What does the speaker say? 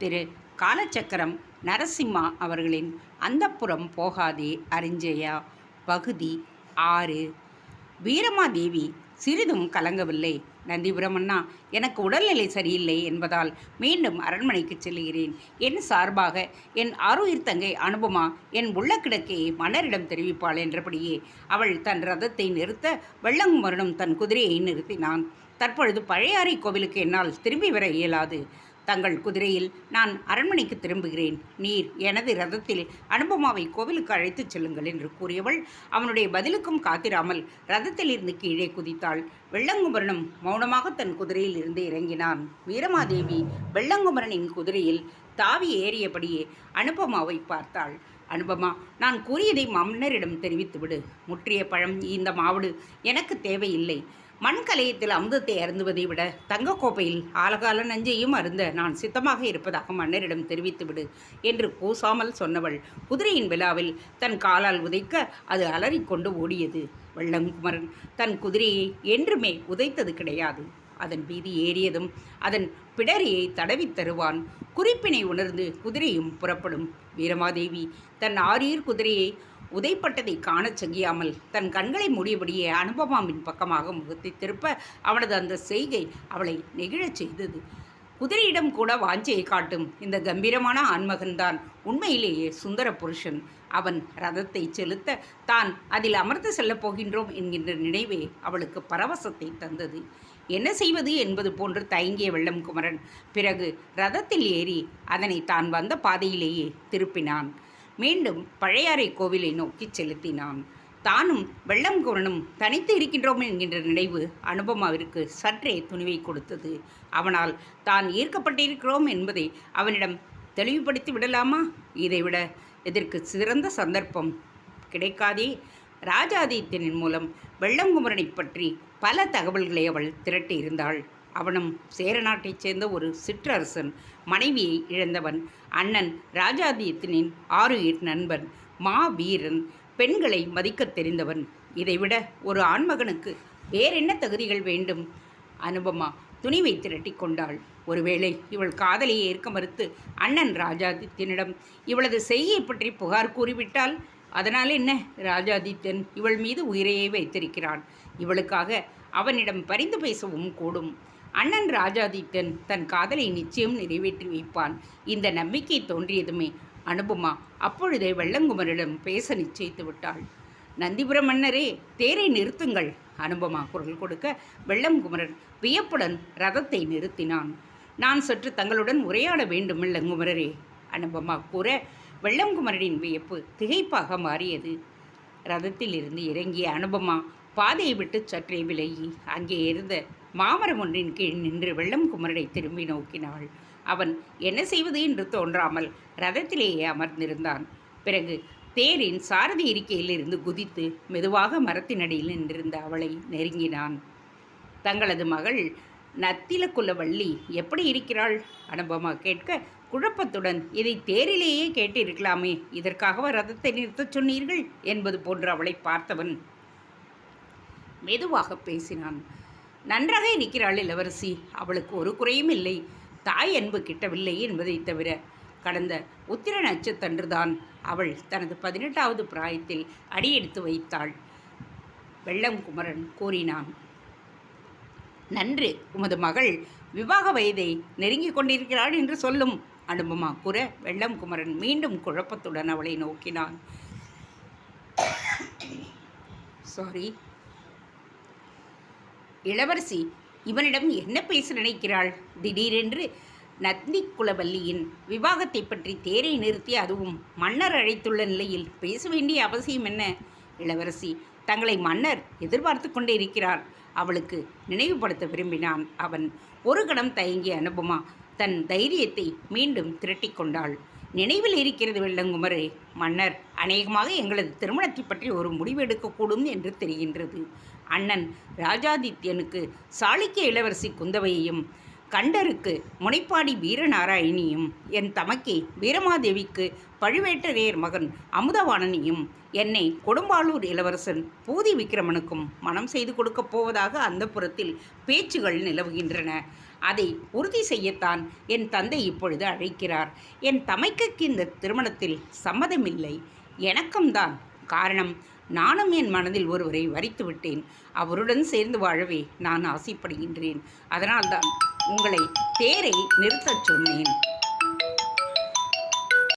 திரு காலச்சக்கரம் நரசிம்மா அவர்களின் அந்தப்புறம் போகாதே அறிஞ்சயா பகுதி 6. வீரமாதேவி சிறிதும் கலங்கவில்லை. நந்திபுரம் அண்ணா, எனக்கு உடல்நிலை சரியில்லை என்பதால் மீண்டும் அரண்மனைக்கு செல்கிறேன். என் சார்பாக என் ஆருயிர் தங்கை அனுபமா என் உள்ள கிடக்கையை மன்னரிடம் தெரிவிப்பாள் என்றபடியே அவள் தன் ரதத்தை நிறுத்த வெள்ளங்குமரனும் தன் குதிரையை நிறுத்தினான். தற்பொழுது பழையாறை கோவிலுக்கு என்னால் திரும்பி வர இயலாது. தங்கள் குதிரையில் நான் அரண்மனைக்கு திரும்புகிறேன். நீர் எனது ரதத்தில் அனுபமாவை கோவிலுக்கு அழைத்துச் செல்லுங்கள் என்று கூறியவள் அவனுடைய பதிலுக்கும் காத்திராமல் ரதத்தில் இருந்து கீழே குதித்தாள். வெள்ளங்குமரனும் மௌனமாக தன் குதிரையில் இருந்து இறங்கினான். வீரமாதேவி வெள்ளங்குமரனின் குதிரையில் தாவி ஏறியபடியே அனுபமாவை பார்த்தாள். அனுபமா, நான் கூறியதை மன்னரிடம் தெரிவித்துவிடு. முற்றிய பழம் இந்த மாவடு எனக்கு தேவையில்லை. மண்கலயத்தில் அமுதத்தை அருந்துவதை விட தங்கக்கோப்பையில் ஆலகால நஞ்சையும் அருந்த நான் சித்தமாக இருப்பதாக மன்னரிடம் தெரிவித்துவிடு என்று கூசாமல் சொன்னவள் குதிரையின் விழாவில் தன் காலால் உதைக்க அது அலறிக்கொண்டு ஓடியது. வெள்ளங்குமரன் தன் குதிரையை என்றுமே உதைத்தது கிடையாது. அதன் வீதி ஏறியதும் அதன் பிடரியை தடவித் தருவான். குறிப்பினை உணர்ந்து குதிரையும் புறப்படும். வீரமாதேவி தன் ஆரீர் குதிரையை உதைப்பட்டதை காணச் செய்யாமல் தன் கண்களை மூடியபடியே அனுபமாவின் பக்கமாக முகத்தை திருப்ப அவனது அந்த செய்கை அவளை நெகிழச் செய்தது. குதிரையிடம் கூட வாஞ்சையை காட்டும் இந்த கம்பீரமான ஆண்மகன்தான் உண்மையிலேயே சுந்தர புருஷன். அவன் ரதத்தை செலுத்த தான் அதில் அமர்ந்து செல்லப் போகின்றோம் என்கின்ற நினைவே அவளுக்கு பரவசத்தை தந்தது. என்ன செய்வது என்பது போன்று தயங்கிய வெள்ளங்குமரன் பிறகு ரதத்தில் ஏறி அதனை தான் வந்த பாதையிலேயே திருப்பினான். மீண்டும் பழையாறை கோவிலை நோக்கி செலுத்தினான். தானும் வெள்ளங்குமரனும் தனித்து இருக்கின்றோம் என்கின்ற நினைவு அனுபமாவிற்கு சற்றே துணிவை கொடுத்தது. அவனால் தான் ஈர்க்கப்பட்டிருக்கிறோம் என்பதை அவனிடம் தெளிவுபடுத்தி விடலாமா? இதைவிட இதற்கு சிறந்த சந்தர்ப்பம் கிடைக்காதே. ராஜாதித்யனின் மூலம் வெள்ளங்குமரனை பற்றி பல தகவல்களை அவள் திரட்டி இருந்தாள். அவனும் சேர நாட்டைச் சேர்ந்த ஒரு சிற்றரசன், மனைவியை இழந்தவன், அண்ணன் ராஜாதித்யனின் ஆருயிர் நண்பன், மாவீரன், பெண்களை மதிக்கத் தெரிந்தவன். இதைவிட ஒரு ஆண்மகனுக்கு வேறென்ன தகுதிகள் வேண்டும்? அனுபமா துணிவை திரட்டி கொண்டாள். ஒருவேளை இவள் காதலை ஏற்க மறுத்து அண்ணன் ராஜாதித்யனிடம் இவளது செய்யை பற்றி புகார் கூறிவிட்டால் அதனால் என்ன? ராஜாதித்யன் இவள் மீது உயிரையே வைத்திருக்கிறான். இவளுக்காக அவனிடம் பரிந்து பேசவும் கூடும். அண்ணன் ராஜாதித்யன் தன் காதலை நிச்சயம் நிறைவேற்றி வைப்பான். இந்த நம்பிக்கை தோன்றியதுமே அனுபமா அப்பொழுதே வெள்ளங்குமரனிடம் பேச நிச்சயித்து விட்டாள். நந்திபுரம் மன்னரே, தேரை நிறுத்துங்கள். அனுபமா குரல் கொடுக்க வெள்ளங்குமரன் வியப்புடன் ரதத்தை நிறுத்தினான். நான் சற்று தங்களுடன் உரையாட வேண்டும் வெள்ளங்குமரரே, அனுபமா கூற வெள்ளங்குமரனின் வியப்பு திகைப்பாக மாறியது. ரதத்தில் இருந்து இறங்கிய அனுபமா பாதையை விட்டு சற்றே விலகி அங்கே இருந்த மாமரம் ஒன்றின் கீழ் நின்று வெள்ளங்குமரனை திரும்பி நோக்கினாள். அவன் என்ன செய்வது என்று தோன்றாமல் ரதத்திலேயே அமர்ந்திருந்தான். பிறகு தேரின் சாரதி இருக்கையிலிருந்து குதித்து மெதுவாக மரத்தினடியில் நின்றிருந்த அவளை நெருங்கினான். தங்களது மகள் நத்திலக்குலவள்ளி எப்படி இருக்கிறாள்? அனுபமா கேட்க குழப்பத்துடன், இதை தேரிலேயே கேட்டிருக்கலாமே, இதற்காகவா ரதத்தை நிறுத்தச் சொன்னீர்கள் என்பது போன்று அவளை பார்த்தவன் மெதுவாக பேசினான். நன்றாக இருக்கிறாள் இளவரசி. அவளுக்கு ஒரு குறையும் இல்லை. தாய் அன்பு கிட்டவில்லை என்பதை தவிர. கடந்த உத்திர நட்சத்திரன்றுதான் அவள் தனது 18வது பிராயத்தில் அடியெடுத்து வைத்தாள். வெள்ளங்குமரன் கூறினான். நன்று, உமது மகள் விவாக வயதை நெருங்கிக் கொண்டிருக்கிறாள் என்று சொல்லும். அனுபமா கூற வெள்ளங்குமரன் மீண்டும் குழப்பத்துடன் அவளை நோக்கினான். இளவரசி இவனிடம் என்ன பேச நினைக்கிறாள்? திடீரென்று நந்திக்குலவல்லியின் விவாகத்தை பற்றி தேரை நிறுத்தி அதுவும் மன்னர் அழைத்துள்ள நிலையில் பேச வேண்டிய அவசியம் என்ன? இளவரசி, தங்களை மன்னர் எதிர்பார்த்து கொண்டே இருக்கிறார். அவளுக்கு நினைவுபடுத்த விரும்பினான் அவன். ஒரு கணம் தயங்கிய அனுபமா தன் தைரியத்தை மீண்டும் திரட்டி கொண்டாள். நினைவில் இருக்கிறது வெள்ளங்குமரே, மன்னர் அநேகமாக எங்களது திருமணத்தை பற்றி ஒரு முடிவு எடுக்கக்கூடும் என்று தெரிகின்றது. அண்ணன் ராஜாதித்யனுக்கு சாளுக்கிய இளவரசி குந்தவையையும், கண்டருக்கு முனைப்பாடி வீரநாராயணியும், என் தமக்கை வீரமாதேவிக்கு பழுவேட்டரையர் மகன் அமுதவாணனையும், என்னை கொடும்பாளூர் இளவரசன் பூதி விக்கிரமனுக்கும் மனம் செய்து கொடுக்கப் போவதாக அந்த புறத்தில் பேச்சுகள் நிலவுகின்றன. அதை உறுதி செய்யத்தான் என் தந்தை இப்பொழுது அழைக்கிறார். என் தமைக்கு இந்த திருமணத்தில் சம்மதமில்லை. எனக்கும் தான். காரணம், நானும் என் மனதில் ஒருவரை வரித்து விட்டேன். அவருடன் சேர்ந்து வாழவே நான் ஆசைப்படுகின்றேன். அதனால்தான் உங்களை தேரை நிறுத்தச் சொன்னேன்.